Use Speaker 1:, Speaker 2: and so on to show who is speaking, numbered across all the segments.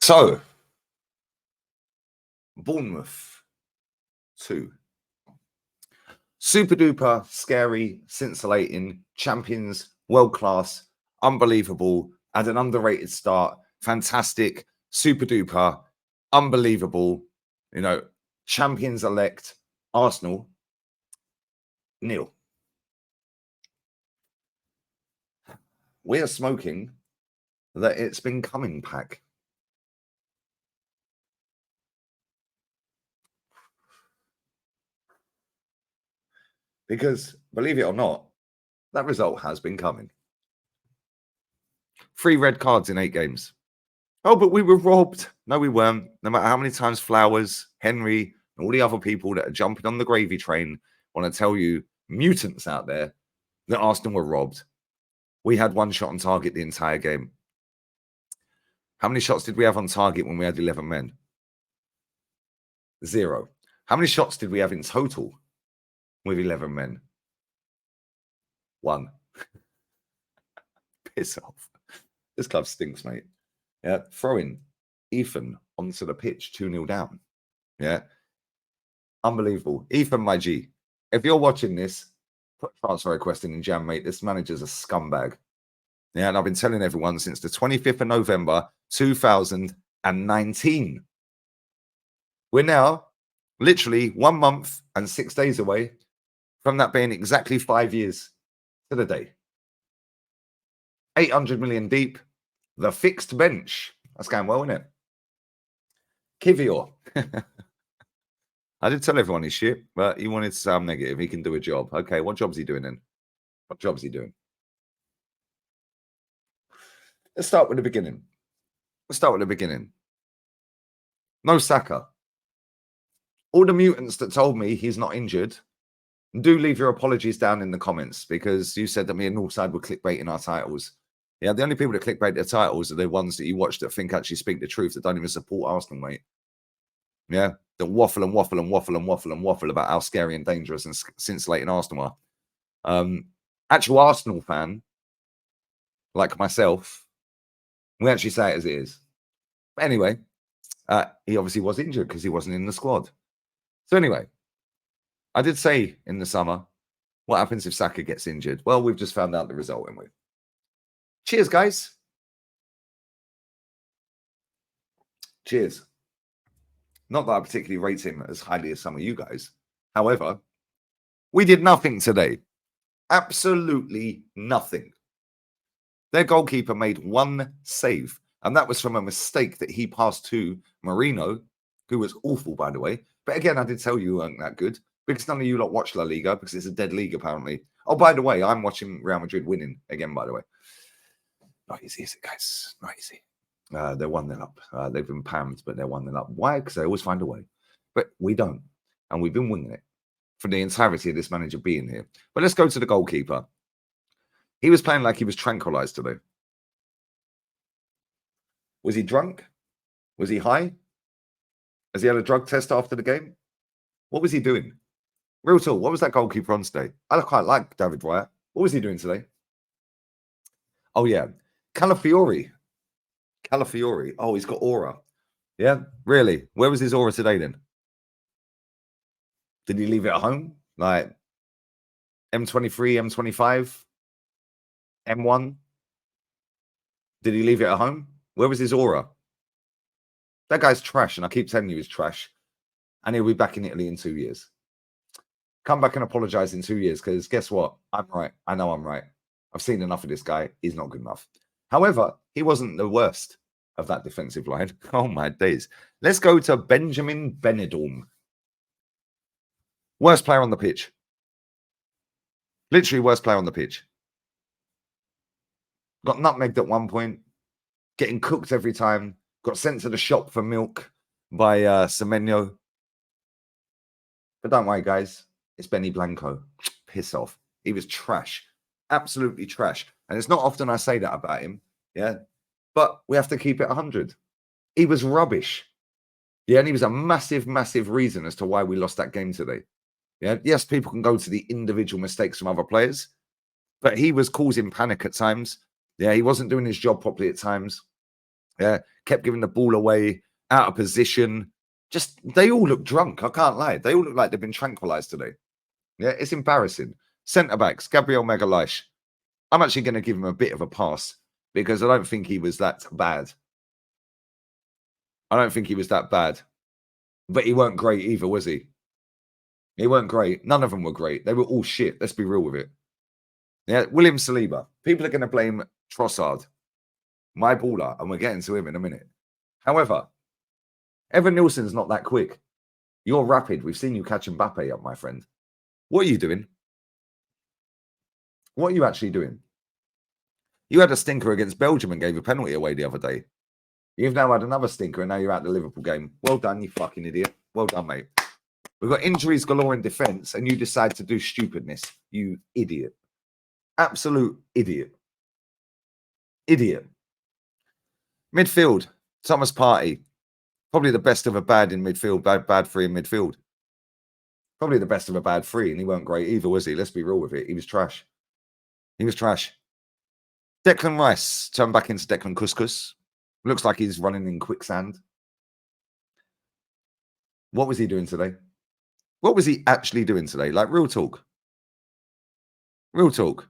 Speaker 1: So, Bournemouth 2. Super duper, scary, scintillating, champions, world class, unbelievable, and an underrated start. Fantastic, super duper, unbelievable, champions elect, Arsenal, nil. We are smoking that it's been coming pack. Because, believe it or not, that result has been coming. 3 red cards in 8 games. Oh, but we were robbed. No, we weren't. No matter how many times Flowers, Henry, and all the other people that are jumping on the gravy train want to tell you, mutants out there, that Arsenal were robbed. We had 1 shot on target the entire game. How many shots did we have on target when we had 11 men? 0. How many shots did we have in total with 11 men? 1. Piss off. This club stinks, mate. Yeah, throwing Ethan onto the pitch 2-0 down. Yeah. Unbelievable. Ethan, my G, if you're watching this, put transfer request in Jam, mate. This manager's a scumbag. Yeah, and I've been telling everyone since the 25th of November, 2019. We're now literally 1 month and 6 days away from that being exactly 5 years to the day. 800 million deep. The fixed bench. That's going well, isn't it? Kivior. I did tell everyone he's shit, but he wanted to sound negative. He can do a job. Okay, what job's he doing then? What job's he doing? Let's start with the beginning. No Saka. All the mutants that told me he's not injured, do leave your apologies down in the comments, because you said that me and Northside were clickbaiting our titles. Yeah, the only people that clickbait their titles are the ones that you watch that think actually speak the truth, that don't even support Arsenal, mate. Yeah, that waffle about how scary and dangerous and scintillating Arsenal are. Actual Arsenal fan, like myself, we actually say it as it is. But anyway, he obviously was injured because he wasn't in the squad. So anyway, I did say in the summer, what happens if Saka gets injured? Well, we've just found out the result, haven't we? Cheers, guys. Cheers. Not that I particularly rate him as highly as some of you guys. However, we did nothing today. Absolutely nothing. Their goalkeeper made 1 save, and that was from a mistake that he passed to Marino, who was awful, by the way. But again, I did tell you weren't that good, because none of you lot watch La Liga, because it's a dead league, apparently. Oh, by the way, I'm watching Real Madrid winning again, by the way. Not easy, is it, guys? Not easy. They're 1-0 up. They've been pammed, but they're 1-0 up. Why? Because they always find a way. But we don't. And we've been winging it for the entirety of this manager being here. But let's go to the goalkeeper. He was playing like he was tranquilized today. Was he drunk? Was he high? Has he had a drug test after the game? What was he doing? Real talk, what was that goalkeeper on today? I quite like David Wyatt. What was he doing today? Oh, yeah. Calafiori. Oh, he's got aura. Yeah, really? Where was his aura today then? Did he leave it at home? Like M23, M25, M1? Did he leave it at home? Where was his aura? That guy's trash, and I keep telling you he's trash. And he'll be back in Italy in 2 years. Come back and apologize in 2 years, because guess what? I'm right. I know I'm right. I've seen enough of this guy. He's not good enough. However, he wasn't the worst of that defensive line. Oh, my days. Let's go to Benjamin Benidorm. Worst player on the pitch. Literally worst player on the pitch. Got nutmegged at 1 point. Getting cooked every time. Got sent to the shop for milk by Semenyo. But don't worry, guys. It's Benny Blanco. Piss off. He was trash. Absolutely trash. And it's not often I say that about him. Yeah. But we have to keep it 100. He was rubbish. Yeah. And he was a massive, massive reason as to why we lost that game today. Yeah. Yes, people can go to the individual mistakes from other players, but he was causing panic at times. Yeah. He wasn't doing his job properly at times. Yeah, kept giving the ball away, out of position. Just, they all look drunk. I can't lie. They all look like they've been tranquilized today. Yeah, it's embarrassing. Centre backs, Gabriel Magalhaes. I'm actually going to give him a bit of a pass because I don't think he was that bad. I don't think he was that bad. But he weren't great either, was he? He weren't great. None of them were great. They were all shit. Let's be real with it. Yeah, William Saliba. People are going to blame Trossard, my baller, and we're getting to him in a minute. However, Evan Nilsson's not that quick. You're rapid. We've seen you catch Mbappe up, my friend. What are you doing? What are you actually doing? You had a stinker against Belgium and gave a penalty away the other day. You've now had another stinker and now you're at the Liverpool game. Well done, you fucking idiot. Well done, mate. We've got injuries galore in defence and you decide to do stupidness. You idiot. Absolute idiot. Idiot. Midfield. Thomas Partey. Probably the best of a bad in midfield. Bad three in midfield. Probably the best of a bad three, and he weren't great either, was he? Let's be real with it. He was trash. He was trash. Declan Rice turned back into Declan Couscous. Looks like he's running in quicksand. What was he doing today? What was he actually doing today? Like, real talk. Real talk.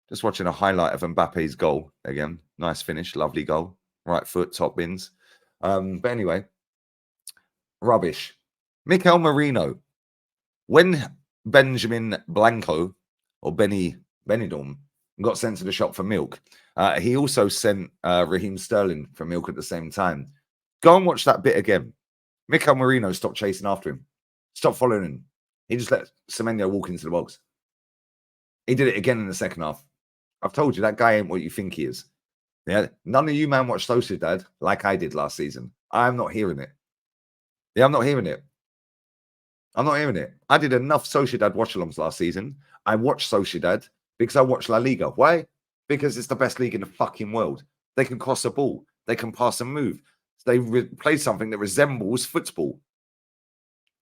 Speaker 1: Just watching a highlight of Mbappe's goal again. Nice finish. Lovely goal. Right foot, top bins. But anyway, rubbish. Mikel Merino. When Benjamin Blanco or Benny Benidorm got sent to the shop for milk, he also sent Raheem Sterling for milk at the same time. Go and watch that bit again. Mikel Merino stopped chasing after him. Stop following him. He just let Semenyo walk into the box. He did it again in the second half. I've told you, that guy ain't what you think he is. Yeah, none of you man watch Sociedad like I did last season. I'm not hearing it. Yeah, I'm not hearing it. I'm not hearing it. I did enough Sociedad watch-alongs last season. I watched Sociedad because I watched La Liga. Why? Because it's the best league in the fucking world. They can cross a ball. They can pass and move. They play something that resembles football.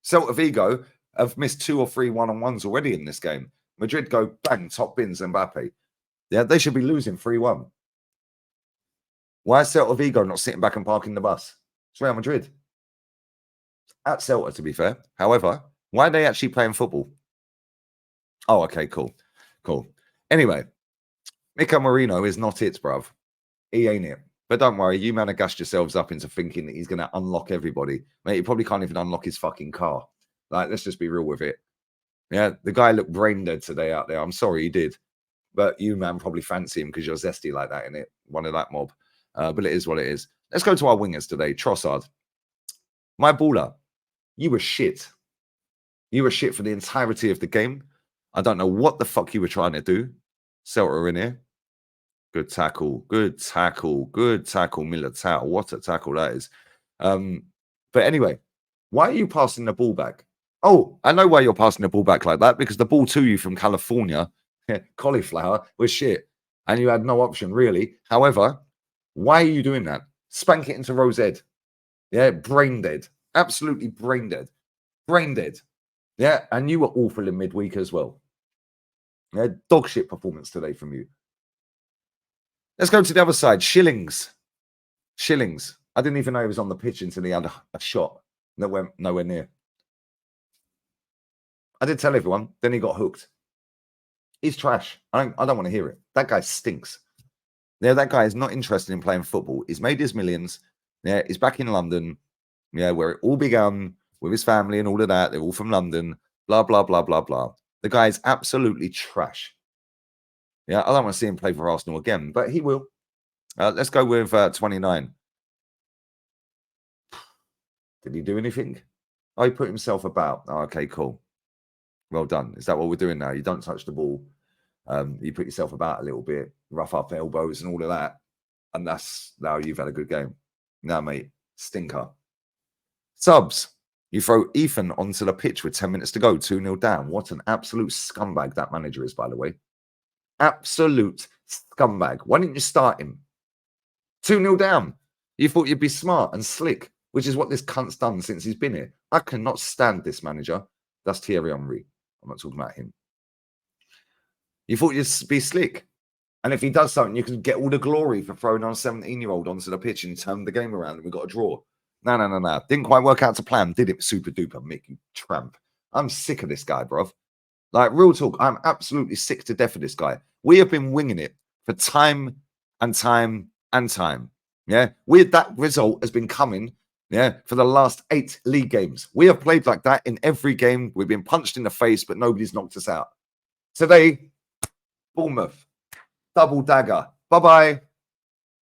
Speaker 1: Celta Vigo have missed 2 or 3 one-on-ones already in this game. Madrid go bang, top bins, Mbappe. Yeah, they should be losing 3-1. Why is Celta Vigo not sitting back and parking the bus? It's Real Madrid. At Celta, to be fair. However, why are they actually playing football? Oh, okay, cool. Cool. Anyway, Mikel Merino is not it, bruv. He ain't it. But don't worry, you man have gassed yourselves up into thinking that he's going to unlock everybody. Mate, he probably can't even unlock his fucking car. Like, let's just be real with it. Yeah, the guy looked brain dead today out there. I'm sorry he did. But you, man, probably fancy him because you're zesty like that, innit? One of that mob. But it is what it is. Let's go to our wingers today. Trossard. My baller. You were shit. You were shit for the entirety of the game. I don't know what the fuck you were trying to do. Celta in here. Good tackle. Good tackle. Good tackle, Militao. What a tackle that is. But anyway, why are you passing the ball back? Oh, I know why you're passing the ball back like that, because the ball to you from California, cauliflower, was shit. And you had no option, really. However, why are you doing that? Spank it into Rose Ed. Yeah, brain dead. Absolutely brain dead. Brain dead. Yeah, and you were awful in midweek as well. Yeah, dog shit performance today from you. Let's go to the other side. Shillings. Shillings. I didn't even know he was on the pitch until he had a shot that went nowhere near. I did tell everyone. Then he got hooked. He's trash. I don't want to hear it. That guy stinks. Yeah, that guy is not interested in playing football. He's made his millions. Yeah, he's back in London. Yeah, where it all began with his family and all of that. They're all from London. Blah, blah, blah, blah, blah. The guy is absolutely trash. Yeah, I don't want to see him play for Arsenal again, but he will. Let's go with 29. Did he do anything? Oh, he put himself about. Oh, okay, cool. Well done. Is that what we're doing now? You don't touch the ball. You put yourself about a little bit, rough up elbows and all of that. And that's now you've had a good game. Now, mate, stinker. Subs. You throw Ethan onto the pitch with 10 minutes to go, 2-0 down. What an absolute scumbag that manager is, by the way. Absolute scumbag. Why didn't you start him? 2-0 down. You thought you'd be smart and slick, which is what this cunt's done since he's been here. I cannot stand this manager. That's Thierry Henry. I'm not talking about him. You thought you'd be slick And if he does something, you can get all the glory for throwing on a 17-year-old onto the pitch and turn the game around and we got a draw. No. Didn't quite work out to plan, did it? Super duper, Mick, you tramp. I'm sick of this guy, bruv. Like, real talk, I'm absolutely sick to death of this guy. We have been winging it for time and time and time. Yeah, that result has been coming, yeah, for the last 8 league games. We have played like that in every game. We've been punched in the face, but nobody's knocked us out. Today, Bournemouth, double dagger. Bye-bye.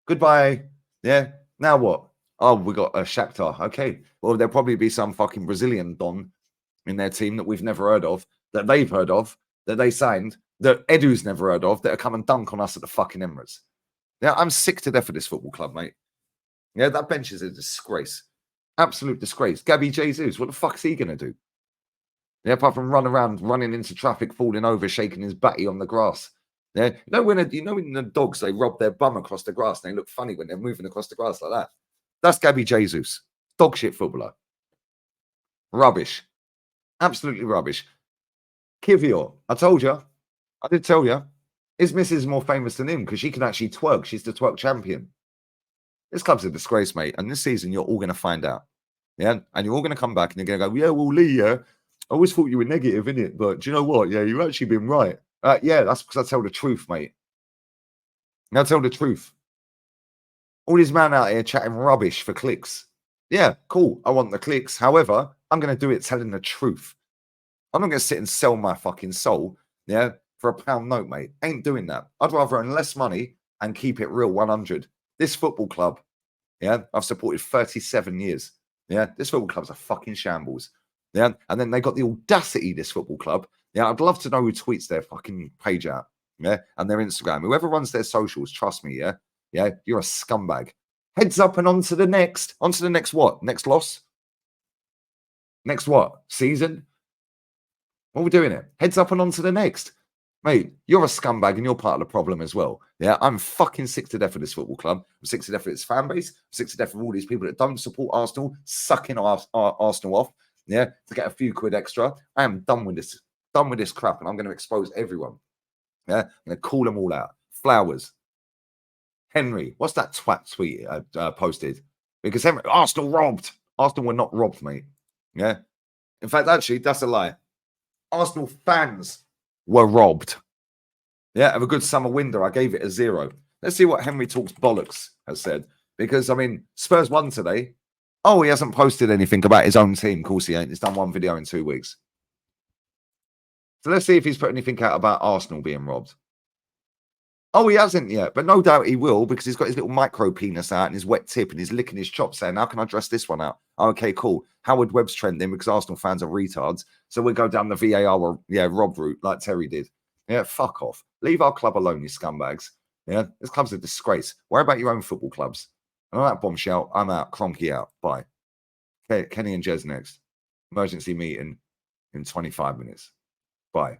Speaker 1: Goodbye. Yeah, now what? Oh, we got a Shakhtar. Okay, well, there'll probably be some fucking Brazilian Don in their team that we've never heard of, that they've heard of, that they signed, that Edu's never heard of, that are come and dunk on us at the fucking Emirates. Yeah, I'm sick to death of this football club, mate. Yeah, that bench is a disgrace. Absolute disgrace. Gabby Jesus, what the fuck's he going to do? Yeah, apart from run around, running into traffic, falling over, shaking his batty on the grass. Yeah, when the dogs, they rob their bum across the grass and they look funny when they're moving across the grass like that. That's Gabby Jesus. Dog shit footballer. Rubbish. Absolutely rubbish. Kivior, I told you. I did tell you. His missus is more famous than him because she can actually twerk. She's the twerk champion. This club's a disgrace, mate. And this season, you're all going to find out. Yeah. And you're all going to come back and you're going to go, yeah, well, Lee, yeah, I always thought you were negative, innit? But do you know what? Yeah, you've actually been right. Yeah, that's because I tell the truth, mate. I tell the truth. All these men out here chatting rubbish for clicks. Yeah, cool. I want the clicks. However, I'm going to do it telling the truth. I'm not going to sit and sell my fucking soul, yeah, for a pound note, mate. Ain't doing that. I'd rather earn less money and keep it real 100. This football club, yeah, I've supported 37 years. Yeah, this football club's a fucking shambles. Yeah, and then they got the audacity, this football club. Yeah, I'd love to know who tweets their fucking page out. Yeah, and their Instagram. Whoever runs their socials, trust me, yeah, you're a scumbag. Heads up and on to the next. On to the next what? Next loss? Next what? Season? What are we doing here? Heads up and on to the next. Mate, you're a scumbag and you're part of the problem as well. Yeah, I'm fucking sick to death of this football club. I'm sick to death of its fan base. I'm sick to death of all these people that don't support Arsenal, sucking Arsenal off, yeah, to get a few quid extra. I am done with this. Done with this crap, and I'm going to expose everyone. Yeah, I'm going to call them all out. Flowers. Henry, what's that twat tweet posted? Because Henry, Arsenal robbed. Arsenal were not robbed, mate. Yeah. In fact, actually, that's a lie. Arsenal fans were robbed. Yeah, of a good summer window. I gave it a 0. Let's see what Henry Talks Bollocks has said. Because, I mean, Spurs won today. Oh, he hasn't posted anything about his own team. Of course he ain't. He's done one video in 2 weeks. So let's see if he's put anything out about Arsenal being robbed. Oh, he hasn't yet, but no doubt he will because he's got his little micro penis out and his wet tip and he's licking his chops saying, how can I dress this one out? Okay, cool. Howard Webb's trending because Arsenal fans are retards. So we'll go down the VAR, rob route like Terry did. Yeah, fuck off. Leave our club alone, you scumbags. Yeah, this club's a disgrace. Worry about your own football clubs. And on that bombshell, I'm out. Cronky out. Bye. Okay, Kenny and Jez next. Emergency meeting in 25 minutes. Bye.